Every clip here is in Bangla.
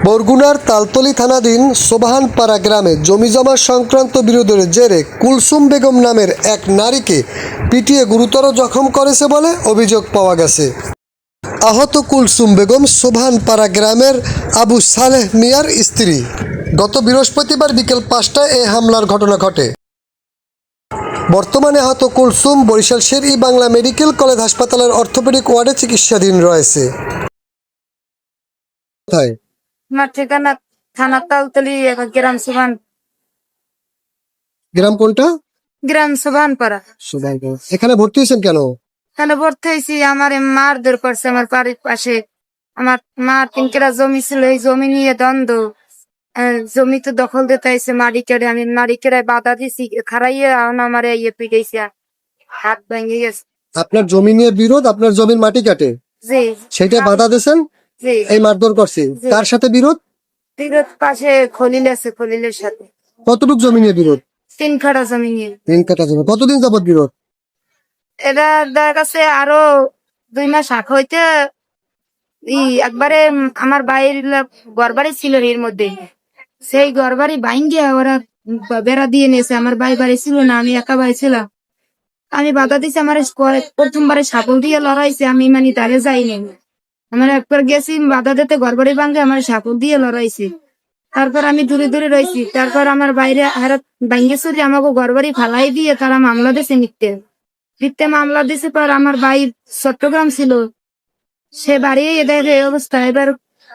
বরগুনার তালতলী থানাধীন সোবাহানপাড়া গ্রামে জমিজমা সংক্রান্ত বিরোধের জেরে কুলসুম বেগম নামের এক নারীকে পিটিয়ে গুরুতর জখম করেছে বলে অভিযোগ পাওয়া গেছে। আহত কুলসুম বেগম সোবাহানপাড়া গ্রামের আবু সালেহ মিয়ার স্ত্রী। গত বৃহস্পতিবার বিকেল 5টায় এ হামলার ঘটনা ঘটে। বর্তমানে আহত কুলসুম বরিশাল শের-ই-বাংলা মেডিকেল কলেজ হাসপাতালের অর্থোপেডিক ওয়ার্ডে চিকিৎসাধীন রয়েছে। আমার ঠিকানা থানা তালতলী, গ্রাম সুবান। গ্রাম কোনটা? গ্রাম সুবানপাড়া। এখানে ভর্তি হয়েছেন কেন? এখানে ভর্তি হয়েছি, আমার মারধর করছে আমার বাড়ির পাশে। আমার মার 3 কেরা জমি ছিল, এই জমি নিয়ে দ্বন্দ্ব। জমি তো দখল দিতে আইছে মালিকের, আমি মালিকের বাধা দিছি, খারাইয়ে আমার পিটাইছে, হাত ভেঙে গেছে। আপনার জমি নিয়ে বিরোধ, আপনার জমির মাটি কাটে, জি সেটা বাধা দিয়েছেন, জি। এই মারধর করছে। তার সাথে বিরোধ? বিরোধ পাশে খলিল আছে, খলিলের সাথে। কতটুক জমি নিয়ে বিরোধ? 3 কাঠা জমি নিয়ে। 3 কাঠা জমি। কতদিন যাবত বিরোধ? এটা দেখা গেছে আরো 2 মাস আগ হইতে একবারে আমার বাইরের ঘর বাড়ি ছিল এর মধ্যে, সেই ঘর বাড়ি ভাঙ্গিয়া ওরা বেড়া দিয়ে নিয়েছে। আমার ভাই বাড়ি ছিল না, আমি একা ভাই ছিলাম। আমি বাধা দিছি, আমার প্রথমবারে সাপল দিয়ে লড়াইছে, আমি মানে তারে যাইনি। আমার একবার গেছি বাধা দিতে, ঘর বাড়ি ভাঙ্গে আমার সাপল দিয়ে লড়াইছে। তারপর আমি দূরে দূরে রয়েছি। তারপর আমার বাইরে ভাঙ্গে চুরি আমাকে ঘর বাড়ি ফালাই দিয়ে তারা মামলা দিয়েছে, মিথ্যে মামলা দিছে। পর আমার ভাই চট্টগ্রাম ছিল, সে বাড়ি এদের এই অবস্থা। এবার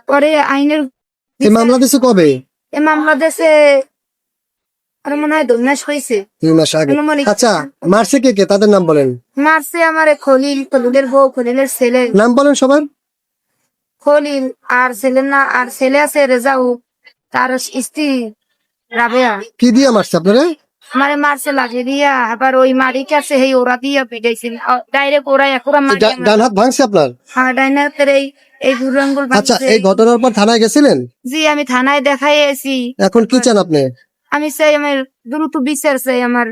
পরে আইনের এই মামলা দিছে কবে? এই মামলা দিয়েছে আর মনে হয় 2 মাস হয়েছে। 2 মাস আগে। আচ্ছা, মারছে কে কে, তাদের নাম বলেন। মারছে আমার খলিল, খলিলের বউ, খলিলের ছেলে। নাম বলেন সবার। খলিল আর ছেলের না, আর ছেলে আছে রেজাউ, তার স্ত্রী রাবেয়া। কি দিয়ে মারছে আপনারা? আমারে মারছে লাঠি দিয়া, আবার ওই মারিক আছে সেই ওরা দিয়া পিটাইছিল ডাইরেক্ট। ওরা একুরা মারি ডান হাত ভাঙছে আপনার? হ্যাঁ, ডাইন হাতের এই দুই আঙ্গুল আচ্ছা, ভাঙছে। এই ঘটনার পর থানায় গেছিলেন? জি, আমি থানায় দেখাই আছি। এখন কি চান আপনি? আমি চাই আমার দ্রুত বিচার চাই আমার।